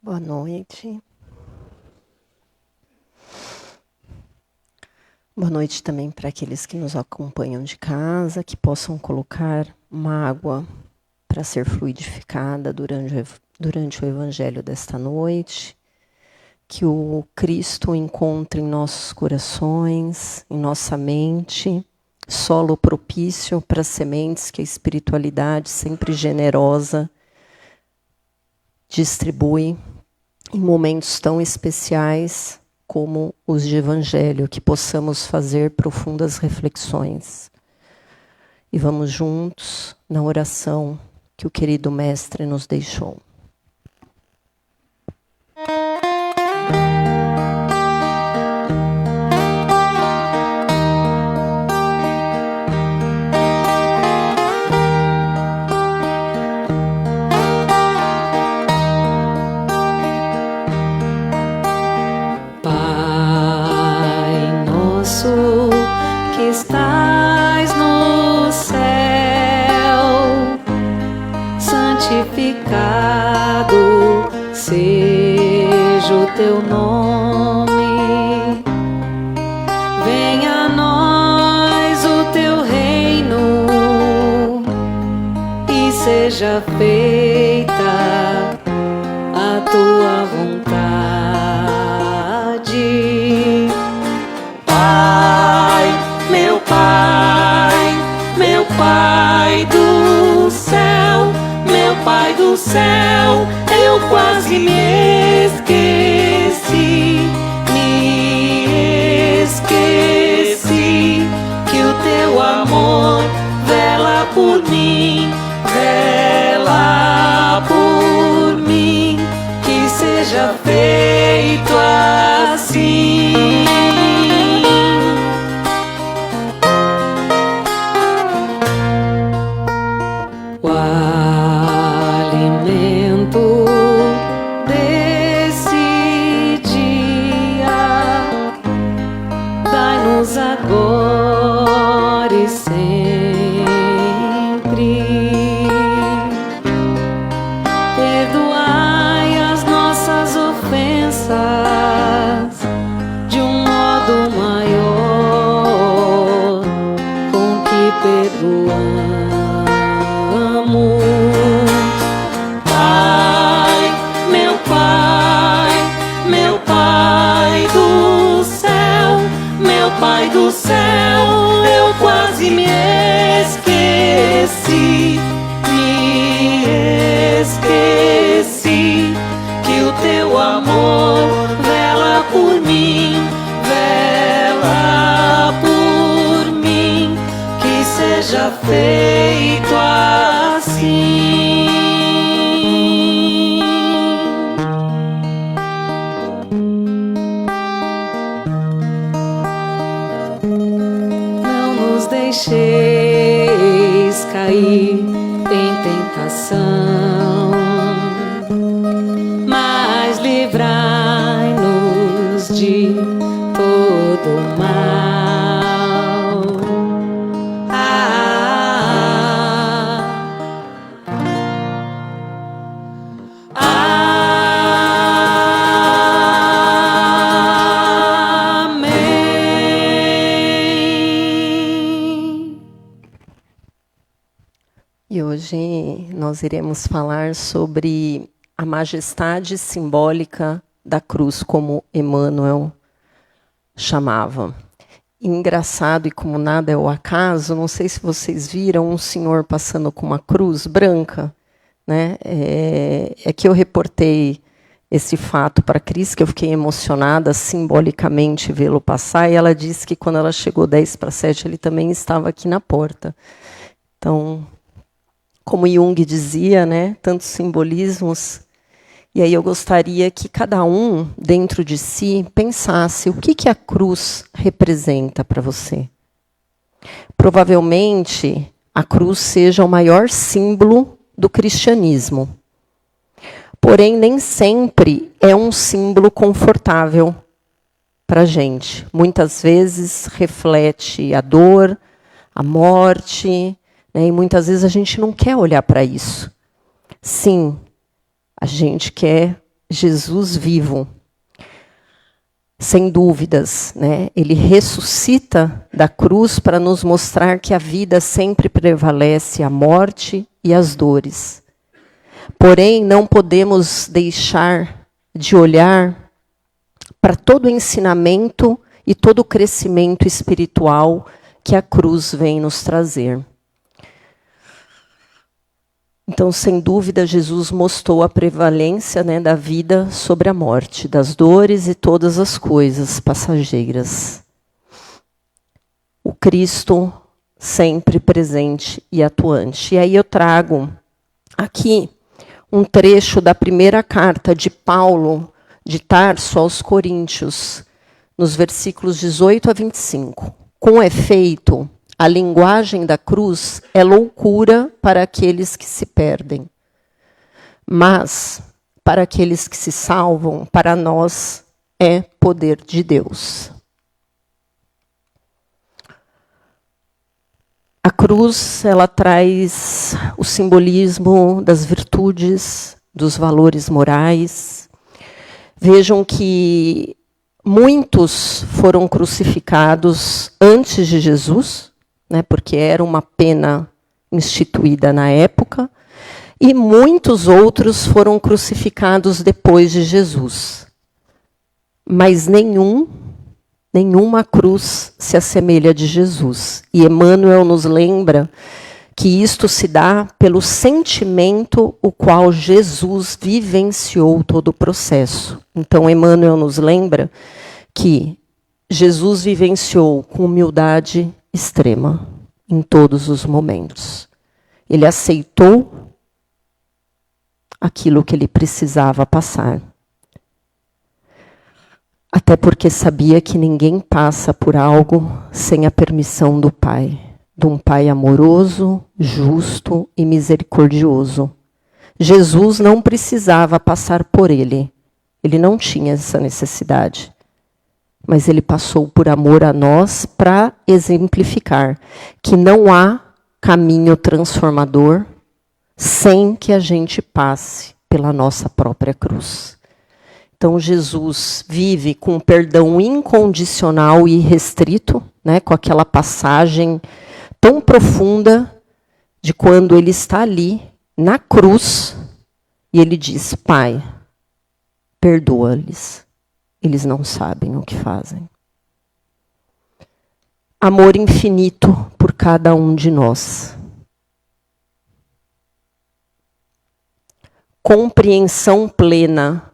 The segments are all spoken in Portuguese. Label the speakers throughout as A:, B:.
A: Boa noite. Boa noite também para aqueles que nos acompanham de casa, que possam colocar uma água para ser fluidificada durante o Evangelho desta noite. Que o Cristo encontre em nossos corações, em nossa mente, solo propício para as sementes que a espiritualidade sempre generosa distribui em momentos tão especiais como os de Evangelho, que possamos fazer profundas reflexões. E vamos juntos na oração que o querido Mestre nos deixou.
B: Estás no céu, santificado seja o teu nome. Venha a nós o teu reino e seja feita a tua vontade. Pai do céu, meu Pai do céu, eu quase me esqueci que o teu amor vela por mim, que seja feito assim. Agora e sempre, perdoai as nossas ofensas de um modo maior com que perdoamos. Pai do céu, eu quase me esqueci que o teu amor vela por mim, que seja feito assim. Deixeis cair em tentação, mas livrai-nos de todo mal.
A: E hoje nós iremos falar sobre a majestade simbólica da cruz, como Emmanuel chamava. Engraçado, e como nada é o acaso, não sei se vocês viram um senhor passando com uma cruz branca, né? É que eu reportei esse fato para a Cris, que eu fiquei emocionada simbolicamente vê-lo passar, e ela disse que quando ela chegou 6:50, ele também estava aqui na porta. Então, como Jung dizia, né, tantos simbolismos. E aí eu gostaria que cada um, dentro de si, pensasse o que a cruz representa para você. Provavelmente, a cruz seja o maior símbolo do cristianismo. Porém, nem sempre é um símbolo confortável para a gente. Muitas vezes reflete a dor, a morte, e muitas vezes a gente não quer olhar para isso. Sim, a gente quer Jesus vivo. Sem dúvidas, né? Ele ressuscita da cruz para nos mostrar que a vida sempre prevalece a morte e as dores. Porém, não podemos deixar de olhar para todo o ensinamento e todo o crescimento espiritual que a cruz vem nos trazer. Então, sem dúvida, Jesus mostrou a prevalência, né, da vida sobre a morte, das dores e todas as coisas passageiras. O Cristo sempre presente e atuante. E aí eu trago aqui um trecho da primeira carta de Paulo de Tarso aos Coríntios, nos versículos 18 a 25. Com efeito, a linguagem da cruz é loucura para aqueles que se perdem. Mas, para aqueles que se salvam, para nós é poder de Deus. A cruz, ela traz o simbolismo das virtudes, dos valores morais. Vejam que muitos foram crucificados antes de Jesus, né, porque era uma pena instituída na época, e muitos outros foram crucificados depois de Jesus. Mas nenhuma cruz se assemelha a de Jesus. E Emmanuel nos lembra que isto se dá pelo sentimento o qual Jesus vivenciou todo o processo. Então, Emmanuel nos lembra que Jesus vivenciou com humildade extrema em todos os momentos. Ele aceitou aquilo que ele precisava passar. Até porque sabia que ninguém passa por algo sem a permissão do Pai. De um Pai amoroso, justo e misericordioso. Jesus não precisava passar por ele. Ele não tinha essa necessidade. Mas ele passou por amor a nós para exemplificar que não há caminho transformador sem que a gente passe pela nossa própria cruz. Então, Jesus vive com perdão incondicional e irrestrito, né, com aquela passagem tão profunda de quando ele está ali, na cruz, e ele diz: Pai, perdoa-lhes, eles não sabem o que fazem. Amor infinito por cada um de nós. Compreensão plena.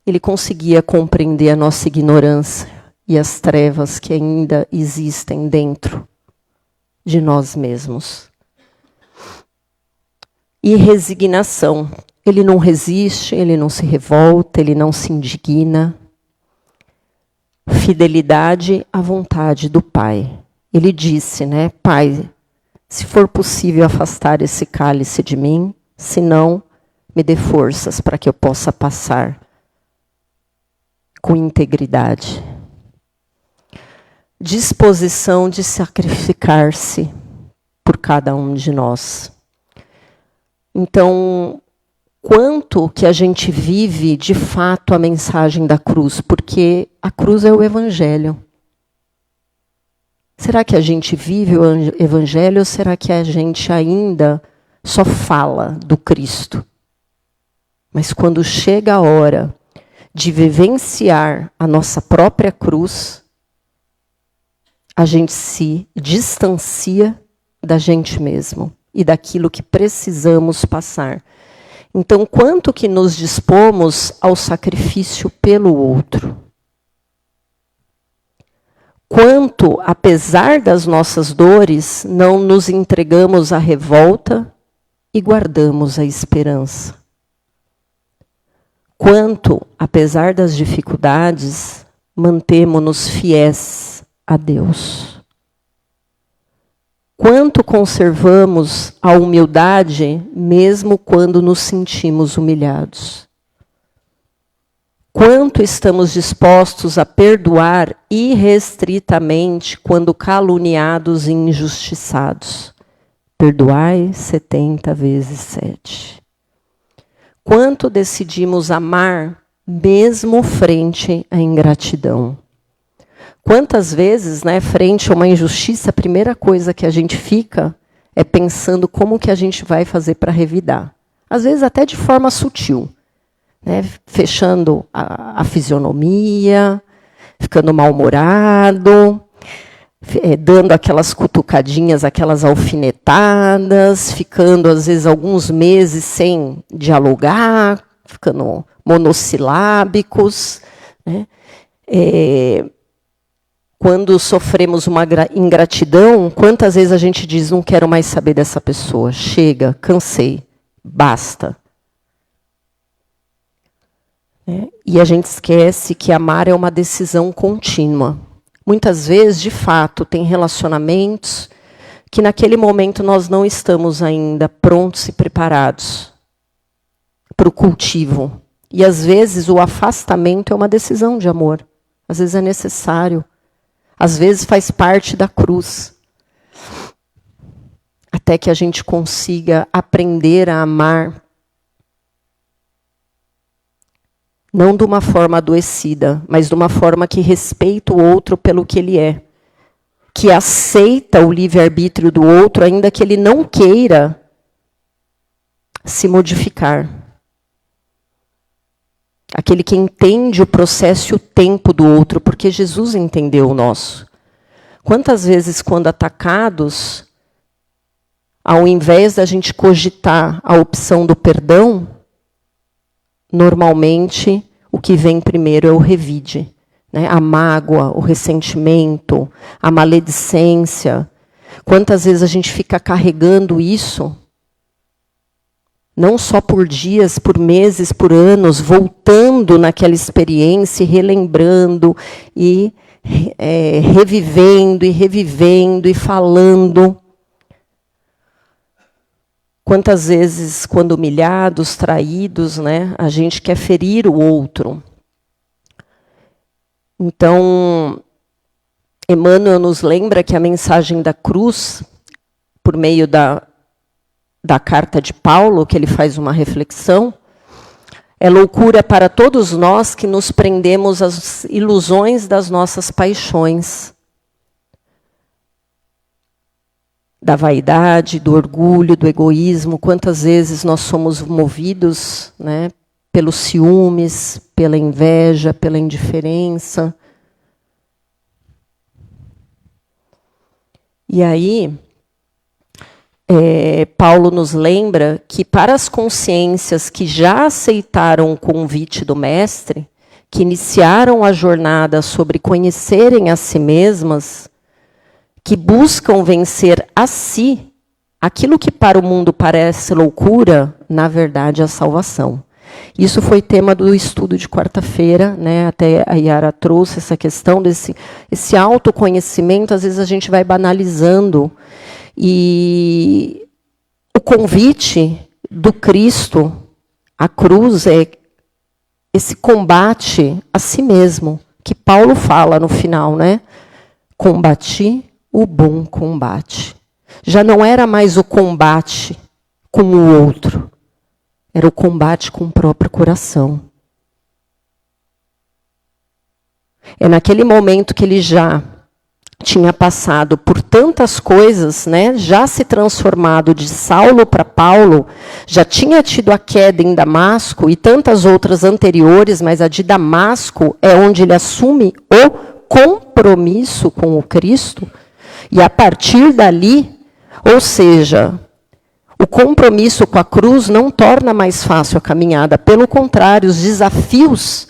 A: Ele conseguia compreender a nossa ignorância e as trevas que ainda existem dentro de nós mesmos. E resignação. Ele não resiste, ele não se revolta, ele não se indigna. Fidelidade à vontade do Pai. Ele disse, né, Pai, se for possível afastar esse cálice de mim, se não, me dê forças para que eu possa passar com integridade. Disposição de sacrificar-se por cada um de nós. Então, quanto que a gente vive, de fato, a mensagem da cruz? Porque a cruz é o Evangelho. Será que a gente vive o Evangelho ou será que a gente ainda só fala do Cristo? Mas quando chega a hora de vivenciar a nossa própria cruz, a gente se distancia da gente mesmo e daquilo que precisamos passar. Então, quanto que nos dispomos ao sacrifício pelo outro? Quanto, apesar das nossas dores, não nos entregamos à revolta e guardamos a esperança? Quanto, apesar das dificuldades, mantemo-nos fiéis a Deus? Quanto conservamos a humildade, mesmo quando nos sentimos humilhados? Quanto estamos dispostos a perdoar irrestritamente quando caluniados e injustiçados? Perdoai 70 vezes 7. quanto decidimos amar mesmo frente à ingratidão. Quantas vezes, né, frente a uma injustiça, a primeira coisa que a gente fica é pensando como que a gente vai fazer para revidar. Às vezes até de forma sutil, né, fechando a fisionomia, ficando mal-humorado, dando aquelas cutucadinhas, aquelas alfinetadas, ficando, às vezes, alguns meses sem dialogar, ficando monossilábicos, né? Quando sofremos uma ingratidão, quantas vezes a gente diz, não quero mais saber dessa pessoa, chega, cansei, basta. E a gente esquece que amar é uma decisão contínua. Muitas vezes, de fato, tem relacionamentos que naquele momento nós não estamos ainda prontos e preparados para o cultivo. E às vezes o afastamento é uma decisão de amor. Às vezes é necessário. Às vezes faz parte da cruz. Até que a gente consiga aprender a amar. Não de uma forma adoecida, mas de uma forma que respeita o outro pelo que ele é. Que aceita o livre-arbítrio do outro, ainda que ele não queira se modificar. Aquele que entende o processo e o tempo do outro, porque Jesus entendeu o nosso. Quantas vezes, quando atacados, ao invés da gente cogitar a opção do perdão, normalmente, o que vem primeiro é o revide, né? A mágoa, o ressentimento, a maledicência. Quantas vezes a gente fica carregando isso, não só por dias, por meses, por anos, voltando naquela experiência, relembrando, e revivendo, e revivendo, e falando. Quantas vezes, quando humilhados, traídos, né, a gente quer ferir o outro. Então, Emmanuel nos lembra que a mensagem da cruz, por meio da carta de Paulo, que ele faz uma reflexão, é loucura para todos nós que nos prendemos às ilusões das nossas paixões. Da vaidade, do orgulho, do egoísmo. Quantas vezes nós somos movidos, né, pelos ciúmes, pela inveja, pela indiferença. E aí, Paulo nos lembra que para as consciências que já aceitaram o convite do Mestre, que iniciaram a jornada sobre conhecerem a si mesmas, que buscam vencer a si, aquilo que para o mundo parece loucura, na verdade é a salvação. Isso foi tema do estudo de quarta-feira, né? Até a Yara trouxe essa questão esse autoconhecimento, às vezes a gente vai banalizando. E o convite do Cristo, a cruz, é esse combate a si mesmo, que Paulo fala no final, né? Combati o bom combate. Já não era mais o combate com o outro, era o combate com o próprio coração. É naquele momento que ele já tinha passado por tantas coisas, né? Já se transformado de Saulo para Paulo, já tinha tido a queda em Damasco e tantas outras anteriores, mas a de Damasco é onde ele assume o compromisso com o Cristo. E a partir dali, ou seja, o compromisso com a cruz não torna mais fácil a caminhada. Pelo contrário, os desafios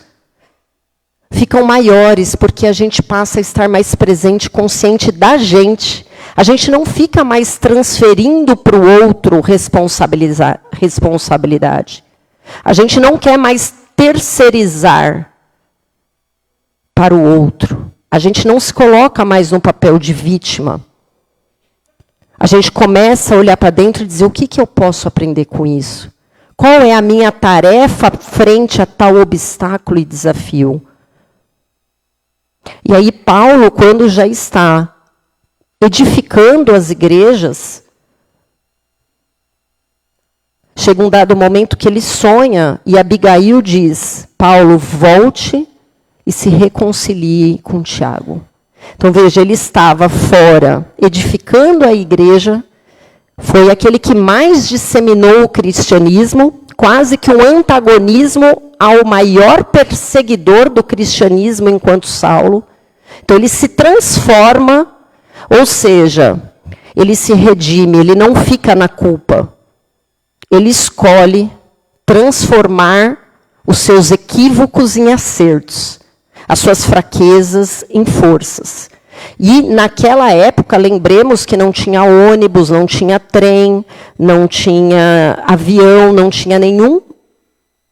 A: ficam maiores, porque a gente passa a estar mais presente, consciente da gente. A gente não fica mais transferindo para o outro responsabilidade. A gente não quer mais terceirizar para o outro. A gente não se coloca mais no papel de vítima. A gente começa a olhar para dentro e dizer, o que eu posso aprender com isso? Qual é a minha tarefa frente a tal obstáculo e desafio? E aí Paulo, quando já está edificando as igrejas, chega um dado momento que ele sonha e Abigail diz, Paulo, volte e se reconcilie com Tiago. Então veja, ele estava fora, edificando a igreja, foi aquele que mais disseminou o cristianismo, quase que um antagonismo ao maior perseguidor do cristianismo enquanto Saulo. Então ele se transforma, ou seja, ele se redime, ele não fica na culpa. Ele escolhe transformar os seus equívocos em acertos, as suas fraquezas em forças. E naquela época, lembremos que não tinha ônibus, não tinha trem, não tinha avião, não tinha nenhum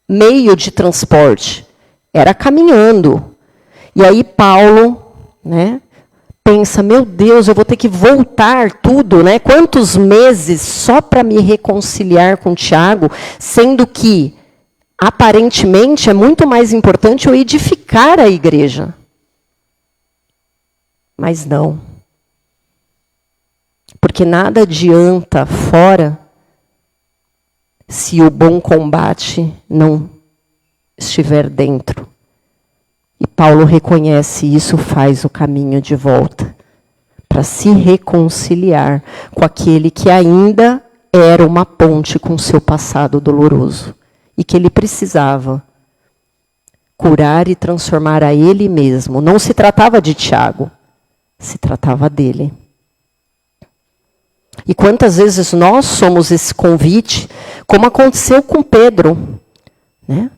A: meio de transporte. Era caminhando. E aí Paulo, né, pensa, meu Deus, eu vou ter que voltar tudo, né? Quantos meses só para me reconciliar com Tiago, sendo que, aparentemente, é muito mais importante eu edificar a igreja. Mas não. Porque nada adianta fora se o bom combate não estiver dentro. E Paulo reconhece isso, faz o caminho de volta para se reconciliar com aquele que ainda era uma ponte com seu passado doloroso e que ele precisava curar e transformar a ele mesmo. Não se tratava de Tiago, se tratava dele. E quantas vezes nós somos esse convite, como aconteceu com Pedro, né?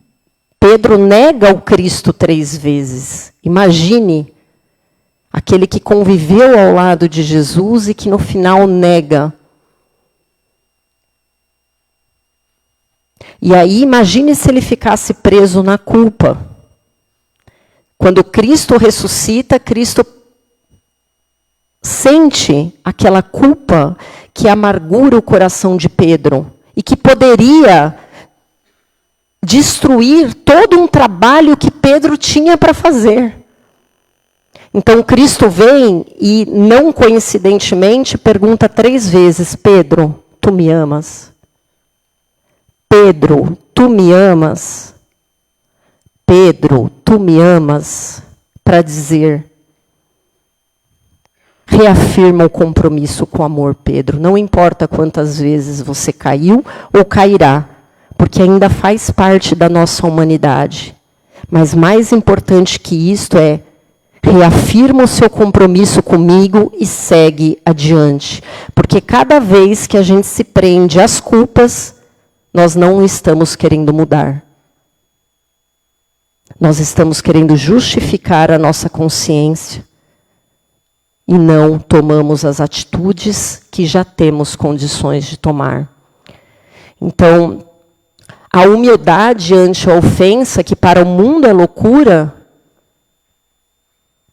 A: Pedro nega o Cristo 3 vezes. Imagine aquele que conviveu ao lado de Jesus e que no final nega. E aí imagine se ele ficasse preso na culpa. Quando Cristo ressuscita, Cristo sente aquela culpa que amargura o coração de Pedro e que poderia destruir todo um trabalho que Pedro tinha para fazer. Então Cristo vem e, não coincidentemente, pergunta 3 vezes, Pedro, tu me amas? Pedro, tu me amas? Pedro, tu me amas? Para dizer, reafirma o compromisso com o amor, Pedro. Não importa quantas vezes você caiu ou cairá, porque ainda faz parte da nossa humanidade. Mas mais importante que isto é, reafirma o seu compromisso comigo e segue adiante. Porque cada vez que a gente se prende às culpas, nós não estamos querendo mudar. Nós estamos querendo justificar a nossa consciência e não tomamos as atitudes que já temos condições de tomar. Então, a humildade ante a ofensa, que para o mundo é loucura,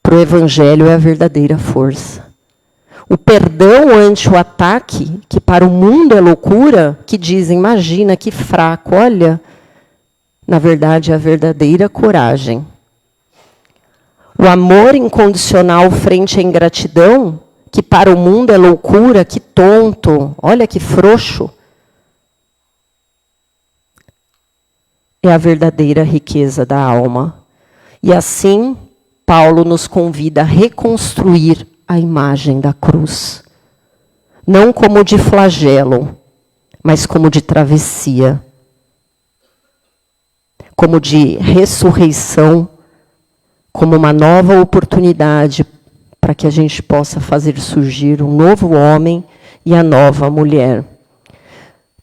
A: para o Evangelho é a verdadeira força. O perdão ante o ataque, que para o mundo é loucura, que dizem, imagina que fraco, olha, na verdade é a verdadeira coragem. O amor incondicional frente à ingratidão, que para o mundo é loucura, que tonto, olha que frouxo, é a verdadeira riqueza da alma. E assim, Paulo nos convida a reconstruir a imagem da cruz. Não como de flagelo, mas como de travessia. Como de ressurreição, como uma nova oportunidade para que a gente possa fazer surgir um novo homem e a nova mulher.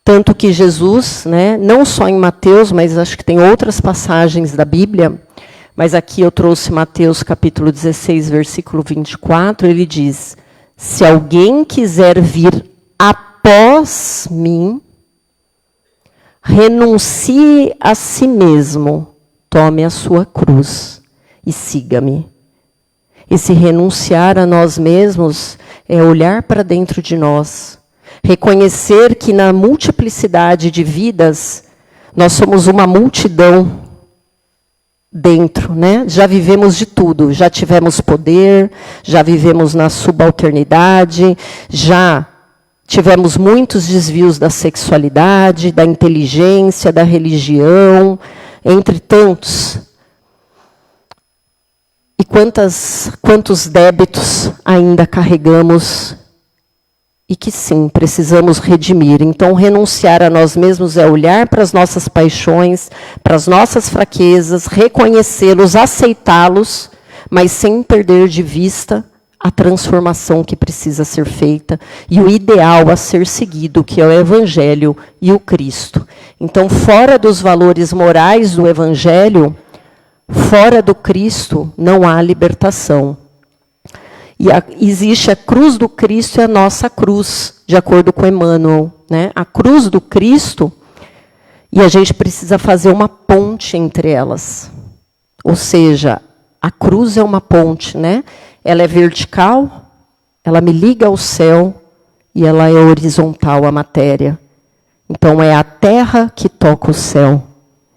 A: Tanto que Jesus, né, não só em Mateus, mas acho que tem outras passagens da Bíblia, mas aqui eu trouxe Mateus capítulo 16, versículo 24, ele diz, se alguém quiser vir após mim, renuncie a si mesmo, tome a sua cruz e siga-me. Esse renunciar a nós mesmos é olhar para dentro de nós, reconhecer que na multiplicidade de vidas, nós somos uma multidão dentro, né? Já vivemos de tudo, já tivemos poder, já vivemos na subalternidade, já Tivemos muitos desvios da sexualidade, da inteligência, da religião, entre tantos. E quantos débitos ainda carregamos e que sim, precisamos redimir. Então, renunciar a nós mesmos é olhar para as nossas paixões, para as nossas fraquezas, reconhecê-los, aceitá-los, mas sem perder de vista a transformação que precisa ser feita e o ideal a ser seguido, que é o Evangelho e o Cristo. Então, fora dos valores morais do Evangelho, fora do Cristo, não há libertação. E existe a cruz do Cristo e a nossa cruz, de acordo com Emmanuel, né? A cruz do Cristo, e a gente precisa fazer uma ponte entre elas. Ou seja, a cruz é uma ponte, né? Ela é vertical, ela me liga ao céu, e ela é horizontal à matéria. Então, é a terra que toca o céu.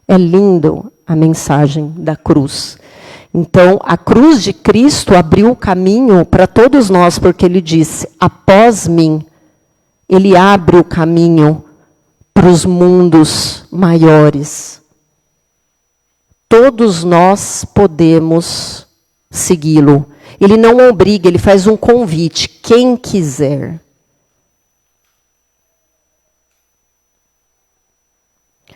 A: É lindo a mensagem da cruz. Então, a cruz de Cristo abriu o caminho para todos nós, porque ele disse, após mim, ele abre o caminho para os mundos maiores. Todos nós podemos segui-lo. Ele não obriga, ele faz um convite, quem quiser.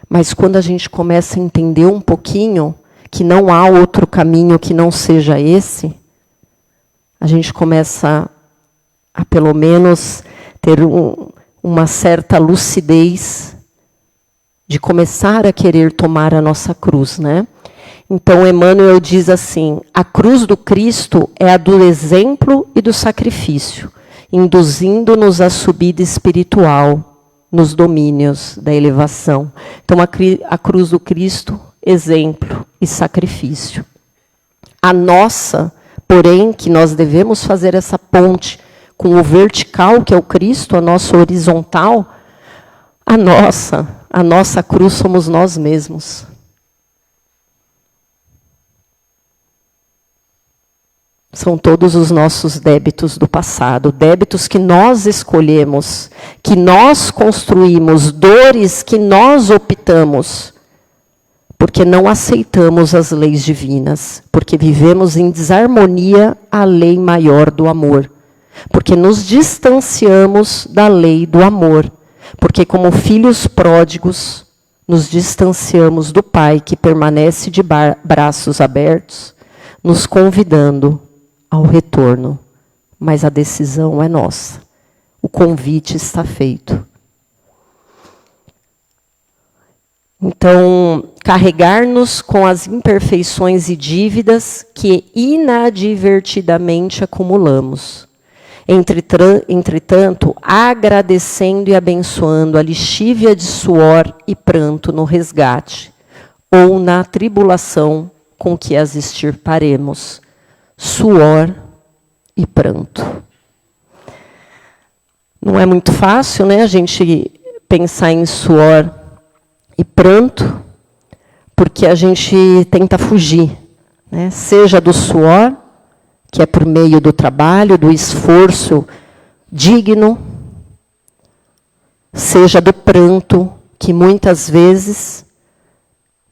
A: Mas quando a gente começa a entender um pouquinho que não há outro caminho que não seja esse, a gente começa a pelo menos ter uma certa lucidez de começar a querer tomar a nossa cruz, né? Então, Emmanuel diz assim, a cruz do Cristo é a do exemplo e do sacrifício, induzindo-nos à subida espiritual, nos domínios da elevação. Então, a cruz do Cristo, exemplo e sacrifício. A nossa, porém, que nós devemos fazer essa ponte com o vertical, que é o Cristo, a nossa horizontal, a nossa cruz somos nós mesmos. São todos os nossos débitos do passado, débitos que nós escolhemos, que nós construímos, dores que nós optamos, porque não aceitamos as leis divinas, porque vivemos em desarmonia à lei maior do amor, porque nos distanciamos da lei do amor, porque como filhos pródigos, nos distanciamos do Pai que permanece de braços abertos, nos convidando ao retorno, mas a decisão é nossa. O convite está feito. Então, carregar-nos com as imperfeições e dívidas que inadvertidamente acumulamos. Entretanto, agradecendo e abençoando a lixívia de suor e pranto no resgate, ou na tribulação com que as extirparemos. Suor e pranto. Não é muito fácil, né, a gente pensar em suor e pranto, porque a gente tenta fugir, né? Seja do suor, que é por meio do trabalho, do esforço digno, seja do pranto, que muitas vezes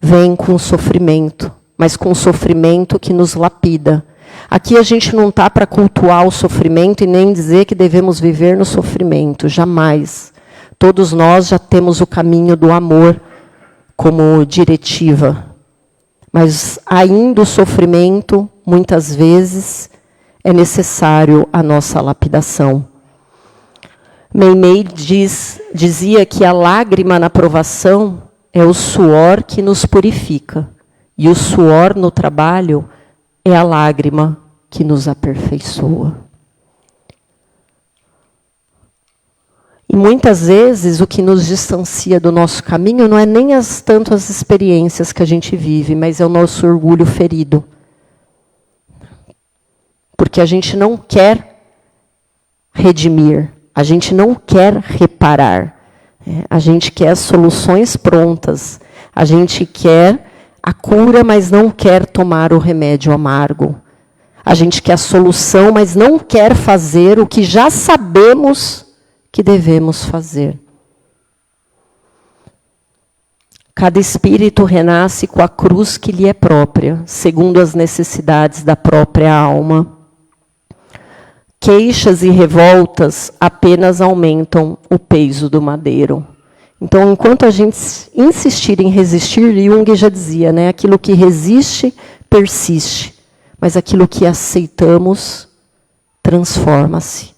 A: vem com sofrimento, mas com sofrimento que nos lapida. Aqui a gente não está para cultuar o sofrimento e nem dizer que devemos viver no sofrimento, jamais. Todos nós já temos o caminho do amor como diretiva. Mas ainda o sofrimento, muitas vezes, é necessário a nossa lapidação. Meimei dizia que a lágrima na provação é o suor que nos purifica. E o suor no trabalho é a lágrima que nos aperfeiçoa. E muitas vezes o que nos distancia do nosso caminho não é nem tanto as experiências que a gente vive, mas é o nosso orgulho ferido. Porque a gente não quer redimir, a gente não quer reparar. A gente quer as soluções prontas, a gente quer a cura, mas não quer tomar o remédio amargo. A gente quer a solução, mas não quer fazer o que já sabemos que devemos fazer. Cada espírito renasce com a cruz que lhe é própria, segundo as necessidades da própria alma. Queixas e revoltas apenas aumentam o peso do madeiro. Então, enquanto a gente insistir em resistir, Jung já dizia, né, aquilo que resiste, persiste. Mas aquilo que aceitamos, transforma-se.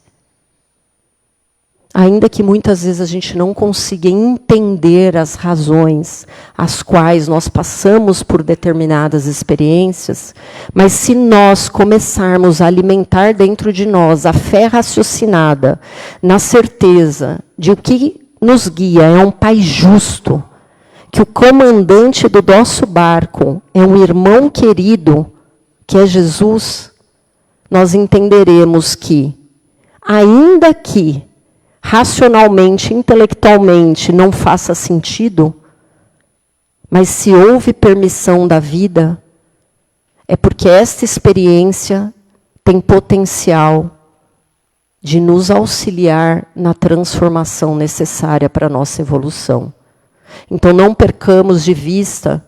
A: Ainda que muitas vezes a gente não consiga entender as razões às quais nós passamos por determinadas experiências, mas se nós começarmos a alimentar dentro de nós a fé raciocinada, na certeza de o que nos guia é um Pai justo, que o comandante do nosso barco é um irmão querido, que é Jesus, nós entenderemos que, ainda que racionalmente, intelectualmente, não faça sentido, mas se houve permissão da vida, é porque esta experiência tem potencial de nos auxiliar na transformação necessária para a nossa evolução. Então, não percamos de vista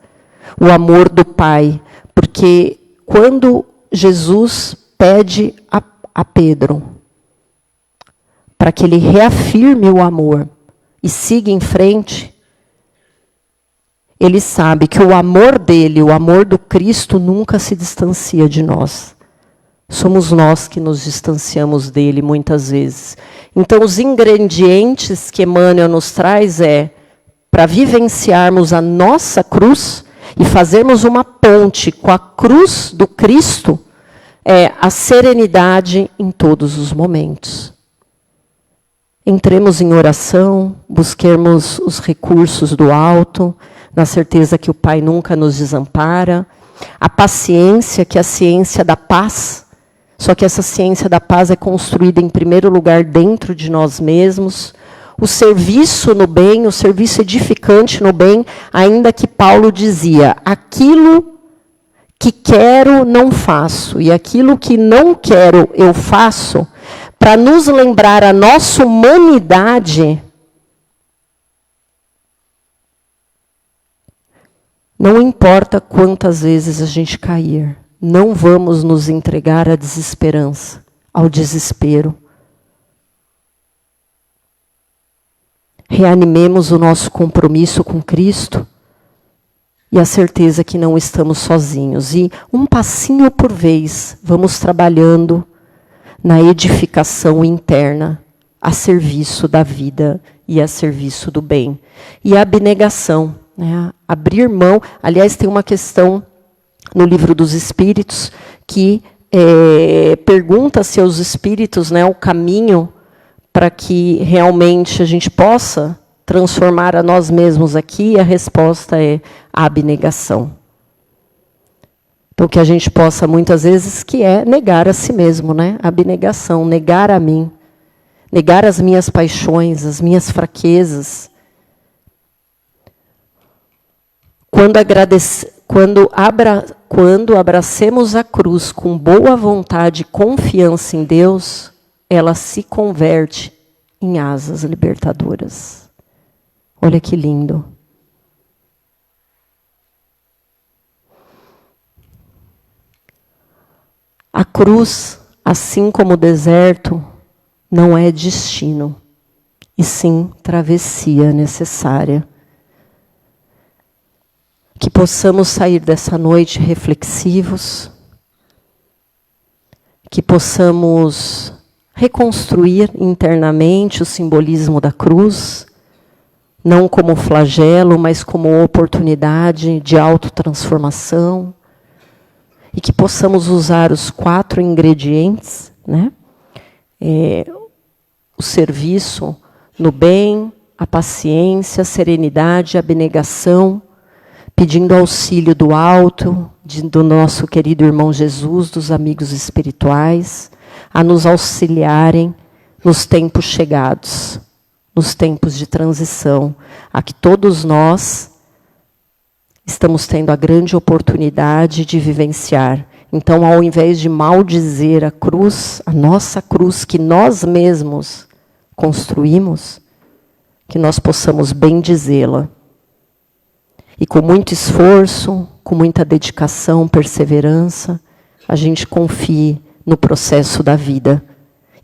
A: o amor do Pai, porque quando Jesus pede a Pedro para que ele reafirme o amor e siga em frente, ele sabe que o amor dele, o amor do Cristo, nunca se distancia de nós. Somos nós que nos distanciamos dele muitas vezes. Então, os ingredientes que Emmanuel nos traz para vivenciarmos a nossa cruz e fazermos uma ponte com a cruz do Cristo, a serenidade em todos os momentos. Entremos em oração, busquemos os recursos do alto, na certeza que o Pai nunca nos desampara. A paciência, que é a ciência da paz, só que essa ciência da paz é construída em primeiro lugar dentro de nós mesmos. O serviço no bem, o serviço edificante no bem, ainda que Paulo dizia, aquilo que quero não faço, e aquilo que não quero eu faço, para nos lembrar a nossa humanidade, não importa quantas vezes a gente cair, não vamos nos entregar à desesperança, ao desespero. Reanimemos o nosso compromisso com Cristo e a certeza que não estamos sozinhos. E um passinho por vez, vamos trabalhando na edificação interna, a serviço da vida e a serviço do bem. E a abnegação, né? Abrir mão. Aliás, tem uma questão no Livro dos Espíritos que pergunta-se aos espíritos, né, o caminho para que realmente a gente possa transformar a nós mesmos aqui, e a resposta é a abnegação. Então, que a gente possa, muitas vezes, que é negar a si mesmo, né? Abnegação, negar a mim, negar as minhas paixões, as minhas fraquezas. Quando abracemos a cruz com boa vontade e confiança em Deus, ela se converte em asas libertadoras. Olha que lindo. A cruz, assim como o deserto, não é destino, e sim travessia necessária. Que possamos sair dessa noite reflexivos, que possamos reconstruir internamente o simbolismo da cruz, não como flagelo, mas como oportunidade de autotransformação, e que possamos usar os 4 ingredientes, né? O serviço no bem, a paciência, a serenidade, a abnegação, pedindo auxílio do alto, do nosso querido irmão Jesus, dos amigos espirituais, a nos auxiliarem nos tempos chegados, nos tempos de transição, a que todos nós estamos tendo a grande oportunidade de vivenciar. Então, ao invés de maldizer a cruz, a nossa cruz, que nós mesmos construímos, que nós possamos bendizê-la. E com muito esforço, com muita dedicação, perseverança, a gente confie no processo da vida.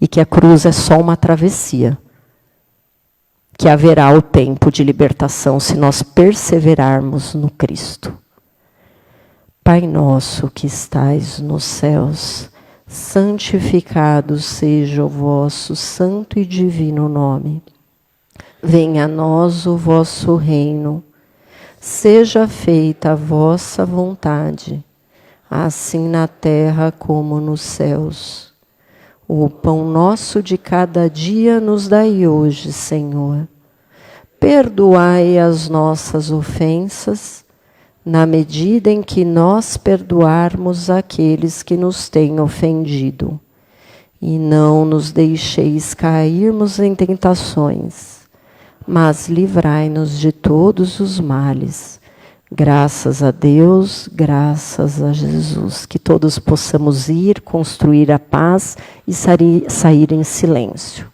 A: E que a cruz é só uma travessia. Que haverá o tempo de libertação se nós perseverarmos no Cristo. Pai nosso que estais nos céus, santificado seja o vosso santo e divino nome. Venha a nós o vosso reino. Seja feita a vossa vontade, assim na terra como nos céus. O pão nosso de cada dia nos dai hoje, Senhor. Perdoai as nossas ofensas, na medida em que nós perdoarmos aqueles que nos têm ofendido. E não nos deixeis cairmos em tentações, mas livrai-nos de todos os males. Graças a Deus, graças a Jesus. Que todos possamos ir, construir a paz e sair em silêncio.